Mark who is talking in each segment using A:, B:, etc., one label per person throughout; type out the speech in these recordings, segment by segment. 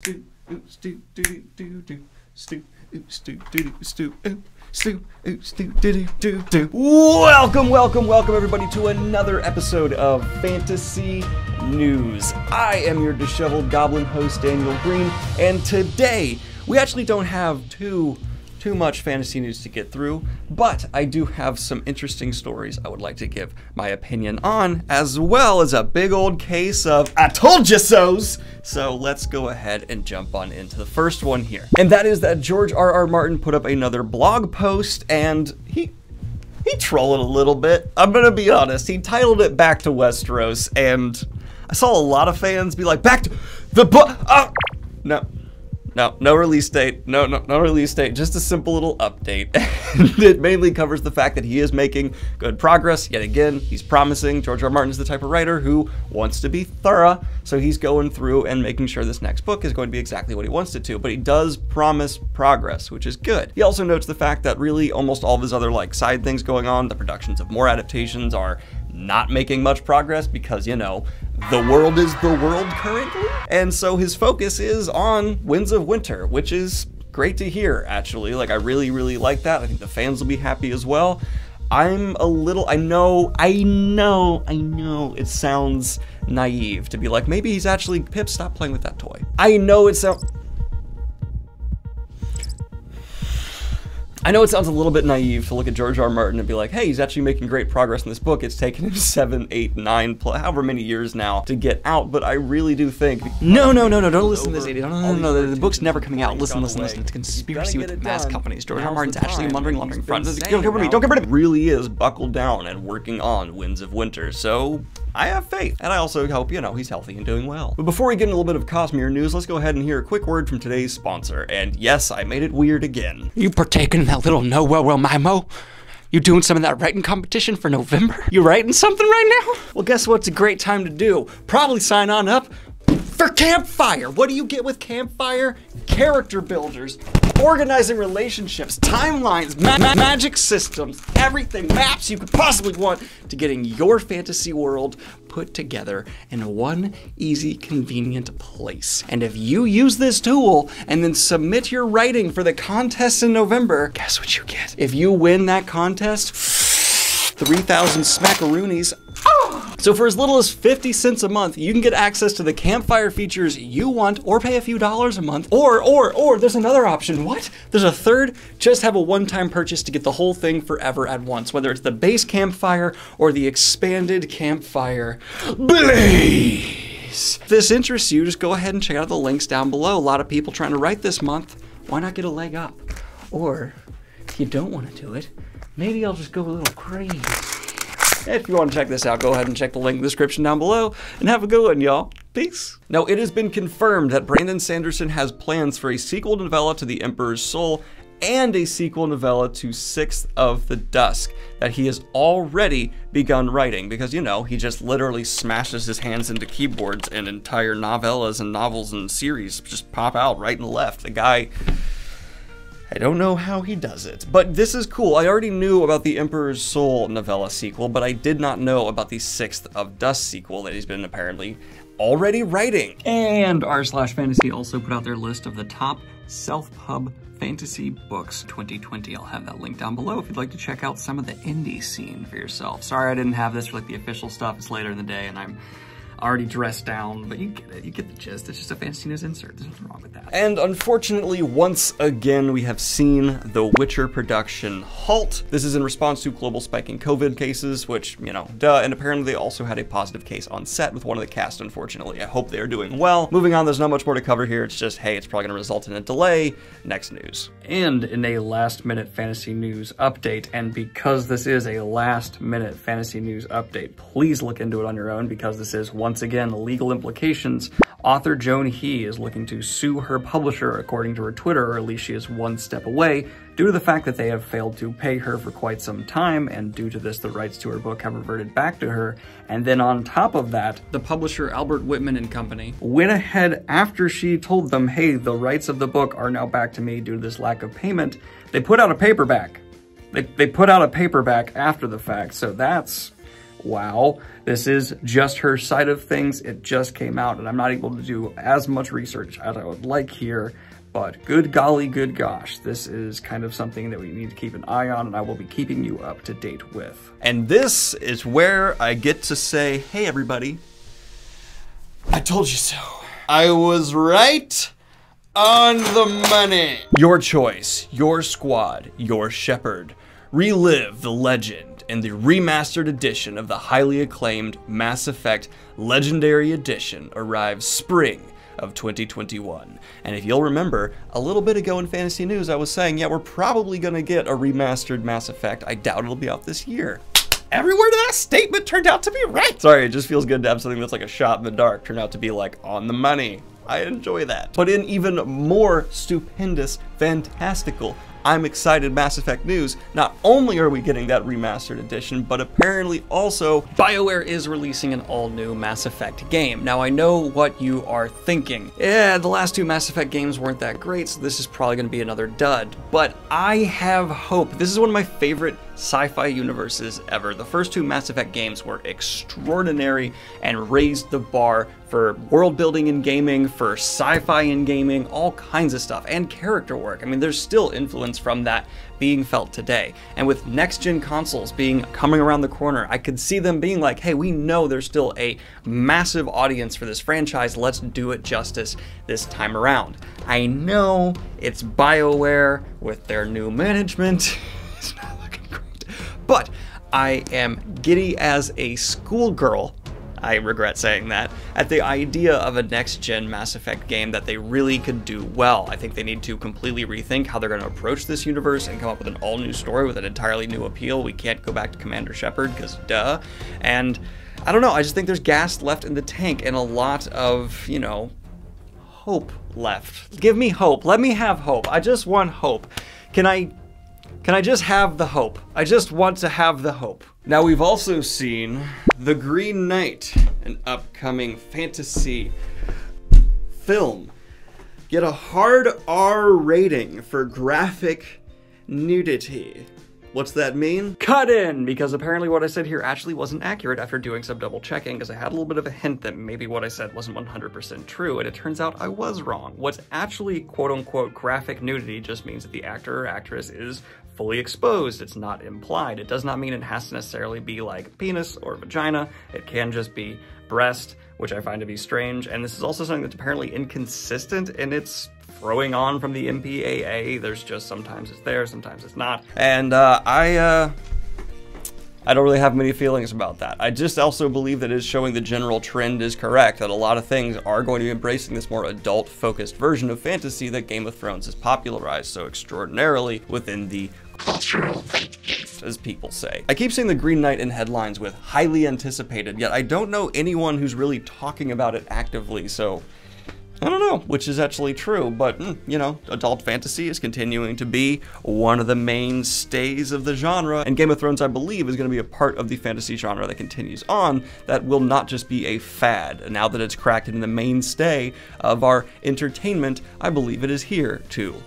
A: Welcome everybody to another episode of Fantasy News. I am your disheveled goblin host, Daniel Greene, and today we actually don't have too much fantasy news to get through, but I do have some interesting stories I would like to give my opinion on, as well as a big old case of I told you so's. So let's go ahead and jump on into the first one here. And that is that George R.R. Martin put up another blog post, and he trolled a little bit. I'm gonna be honest, he titled it Back to Westeros, and I saw a lot of fans be like, back to the book. No release date. No release date. Just a simple little update. It mainly covers the fact that he is making good progress. Yet again, he's promising. George R. Martin is the type of writer who wants to be thorough, so he's going through and making sure this next book is going to be exactly what he wants it to. But he does promise progress, which is good. He also notes the fact that really almost all of his other side things going on, the productions of more adaptations, are not making much progress because, you know, the world is the world currently. And so his focus is on Winds of Winter, which is great to hear, actually. I really like that. I think the fans will be happy as well. I'm a little, I know it sounds naive to be like, maybe he's actually, Pip, stop playing with that toy. I know it sounds a little bit naive to look at George R. Martin and be like, hey, he's actually making great progress in this book. It's taken him 7, 8, 9, however many years now to get out, but I really do think... No, don't listen to this idiot. No, the book's never coming out. Listen. It's a conspiracy with mass companies. George R. Martin's actually a laundering front. Don't get rid of me. Really is buckled down and working on Winds of Winter, so I have faith. And I also hope, you know, he's healthy and doing well. But before we get into a little bit of Cosmere news, let's go ahead and hear a quick word from today's sponsor. And yes, I made it weird again.
B: You partaking in that little Mimo? You doing some of that writing competition for November? You writing something right now?
A: Well, guess what's a great time to do? Probably sign on up for Campfire. What do you get with Campfire? Character builders, organizing relationships, timelines, magic systems, everything, maps you could possibly want to getting your fantasy world put together in one easy, convenient place. And if you use this tool and then submit your writing for the contest in November, guess what you get? If you win that contest, 3,000 smackaroonies. So for as little as 50 cents a month, you can get access to the Campfire features you want, or pay a few dollars a month, or there's another option. What? There's a third. Just have a one-time purchase to get the whole thing forever at once, whether it's the base Campfire or the expanded Campfire Blaze. If this interests you, just go ahead and check out the links down below. A lot of people trying to write this month. Why not get a leg up? Or if you don't want to do it, maybe I'll just go a little crazy. If you want to check this out, go ahead and check the link in the description down below, and have a good one, y'all. Peace. Now, it has been confirmed that Brandon Sanderson has plans for a sequel novella to The Emperor's Soul and a sequel novella to Sixth of the Dusk that he has already begun writing, because, you know, he just literally smashes his hands into keyboards and entire novellas and novels and series just pop out right and left. The guy... I don't know how he does it, but this is cool. I already knew about the Emperor's Soul novella sequel, but I did not know about the Sixth of Dusk sequel that he's been apparently already writing. And r/fantasy also put out their list of the top self-pub fantasy books 2020. I'll have that link down below if you'd like to check out some of the indie scene for yourself. Sorry I didn't have this for the official stuff. It's later in the day and I'm already dressed down, but you get it, you get the gist. It's just a fantasy news insert. There's nothing wrong with that. And unfortunately, once again, we have seen the Witcher production halt. This is in response to global spiking COVID cases, which, you know, duh, and apparently they also had a positive case on set with one of the cast, unfortunately. I hope they are doing well. Moving on, there's not much more to cover here. It's just, hey, it's probably gonna result in a delay. Next news. And in a last-minute fantasy news update, and because this is a last-minute fantasy news update, please look into it on your own, because this is, once again, legal implications. Author Joan He is looking to sue her publisher, according to her Twitter, or at least she is one step away, due to the fact that they have failed to pay her for quite some time, and due to this, the rights to her book have reverted back to her. And then on top of that, the publisher Albert Whitman and Company went ahead after she told them, hey, the rights of the book are now back to me due to this lack of payment. They put out a paperback. They put out a paperback after the fact, so that's wow, this is just her side of things. It just came out, and I'm not able to do as much research as I would like here. But good golly, good gosh, this is kind of something that we need to keep an eye on, and I will be keeping you up to date with. And this is where I get to say, hey everybody, I told you so. I was right on the money. Your choice, your squad, your shepherd. Relive the legend in the remastered edition of the highly acclaimed Mass Effect Legendary Edition arrives spring of 2021. And if you'll remember, a little bit ago in Fantasy News, I was saying, yeah, we're probably gonna get a remastered Mass Effect. I doubt it'll be out this year. Every word of that statement turned out to be right. Sorry, it just feels good to have something that's like a shot in the dark turn out to be like on the money. I enjoy that. But in even more stupendous, fantastical, I'm excited Mass Effect news, not only are we getting that remastered edition, but apparently also BioWare is releasing an all-new Mass Effect game. Now I know what you are thinking. Yeah, the last two Mass Effect games weren't that great, so this is probably gonna be another dud. But I have hope. This is one of my favorite sci-fi universes ever. The first two Mass Effect games were extraordinary and raised the bar for world building in gaming, for sci-fi in gaming, all kinds of stuff, and character work. I mean, there's still influence from that being felt today. And with next-gen consoles coming around the corner, I could see them being like, hey, we know there's still a massive audience for this franchise, let's do it justice this time around. I know it's BioWare with their new management. It's not looking great. But I am giddy as a schoolgirl, I regret saying that, at the idea of a next-gen Mass Effect game that they really could do well. I think they need to completely rethink how they're going to approach this universe and come up with an all-new story with an entirely new appeal. We can't go back to Commander Shepard, because duh. And I don't know, I just think there's gas left in the tank and a lot of, you know, hope left. Give me hope. Let me have hope. I just want hope. Can I just have the hope? I just want to have the hope. Now we've also seen The Green Knight, an upcoming fantasy film, get a hard R rating for graphic nudity. What's that mean? Cut in! Because apparently what I said here actually wasn't accurate after doing some double checking, because I had a little bit of a hint that maybe what I said wasn't 100% true, and it turns out I was wrong. What's actually quote-unquote graphic nudity just means that the actor or actress is fully exposed. It's not implied. It does not mean it has to necessarily be like penis or vagina. It can just be breast, which I find to be strange, and this is also something that's apparently inconsistent in its throwing on from the MPAA. There's just sometimes it's there, sometimes it's not. And I don't really have many feelings about that. I just also believe that it is showing the general trend is correct, that a lot of things are going to be embracing this more adult-focused version of fantasy that Game of Thrones has popularized so extraordinarily within the cultural zeitgeist, as people say. I keep seeing the Green Knight in headlines with highly anticipated, yet I don't know anyone who's really talking about it actively, so I don't know which is actually true, but, you know, adult fantasy is continuing to be one of the mainstays of the genre, and Game of Thrones, I believe, is going to be a part of the fantasy genre that continues on, that will not just be a fad. Now that it's cracked into the mainstay of our entertainment, I believe it is here to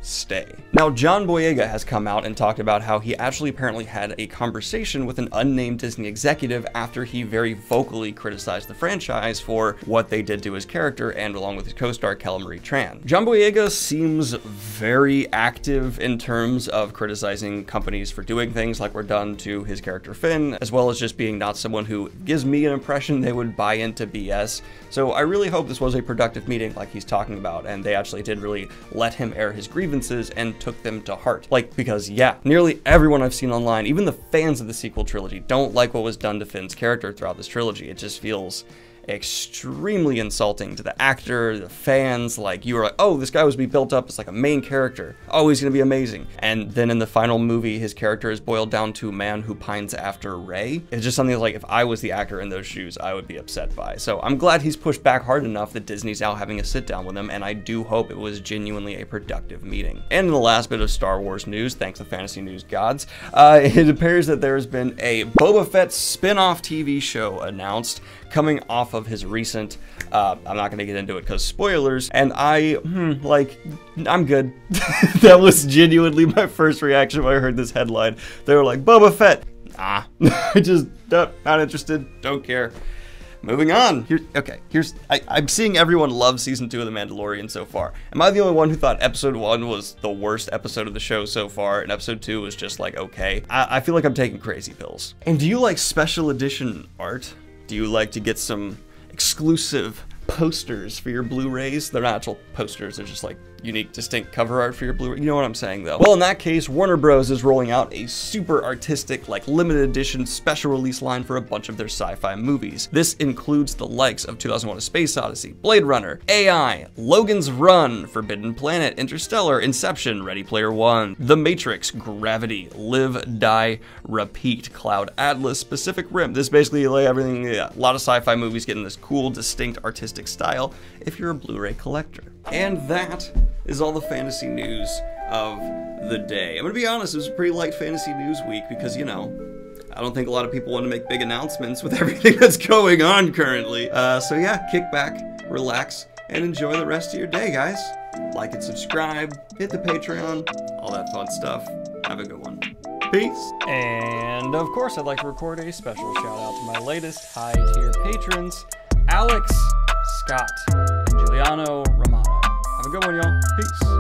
A: stay. Now, John Boyega has come out and talked about how he actually apparently had a conversation with an unnamed Disney executive after he very vocally criticized the franchise for what they did to his character and along with his co-star Kelly Marie Tran. John Boyega seems very active in terms of criticizing companies for doing things like were done to his character Finn, as well as just being not someone who gives me an impression they would buy into BS. So I really hope this was a productive meeting like he's talking about, and they actually did really let him air his grievances and took them to heart. Like, because yeah, nearly everyone I've seen online, even the fans of the sequel trilogy, don't like what was done to Finn's character throughout this trilogy. It just feels extremely insulting to the actor, the fans. Like, you were like, oh, this guy was being built up as like a main character. Oh, he's gonna be amazing. And then in the final movie, his character is boiled down to a man who pines after Rey. It's just something like, if I was the actor in those shoes, I would be upset by. So I'm glad he's pushed back hard enough that Disney's now having a sit down with him, and I do hope it was genuinely a productive meeting. And in the last bit of Star Wars news, thanks to Fantasy News Gods, it appears that there has been a Boba Fett spin-off TV show announced, coming off of his recent, I'm not gonna get into it because spoilers, and I'm good. That was genuinely my first reaction when I heard this headline. They were like, Boba Fett, I just not interested. Don't care. Moving on. I'm seeing everyone love season 2 of The Mandalorian so far. Am I the only one who thought episode 1 was the worst episode of the show so far, and episode 2 was just like, okay? I feel like I'm taking crazy pills. And do you like special edition art? Do you like to get some exclusive posters for your Blu-rays? They're not actual posters, they're just like unique, distinct cover art for your Blu-ray. You know what I'm saying, though. Well, in that case, Warner Bros. Is rolling out a super artistic, like limited edition special release line for a bunch of their sci-fi movies. This includes the likes of 2001: A Space Odyssey, Blade Runner, AI, Logan's Run, Forbidden Planet, Interstellar, Inception, Ready Player One, The Matrix, Gravity, Live, Die, Repeat, Cloud Atlas, Pacific Rim. This basically like everything, a lot of sci-fi movies getting this cool, distinct artistic style if you're a Blu-ray collector. And that is all the fantasy news of the day. I'm gonna be honest, it was a pretty light fantasy news week because, you know, I don't think a lot of people want to make big announcements with everything that's going on currently. So yeah, kick back, relax, and enjoy the rest of your day, guys. Like and subscribe, hit the Patreon, all that fun stuff. Have a good one. Peace. And of course, I'd like to record a special shout out to my latest high tier patrons, Alex, Scott, and Giuliano Romano. Have a good one, y'all. Peace.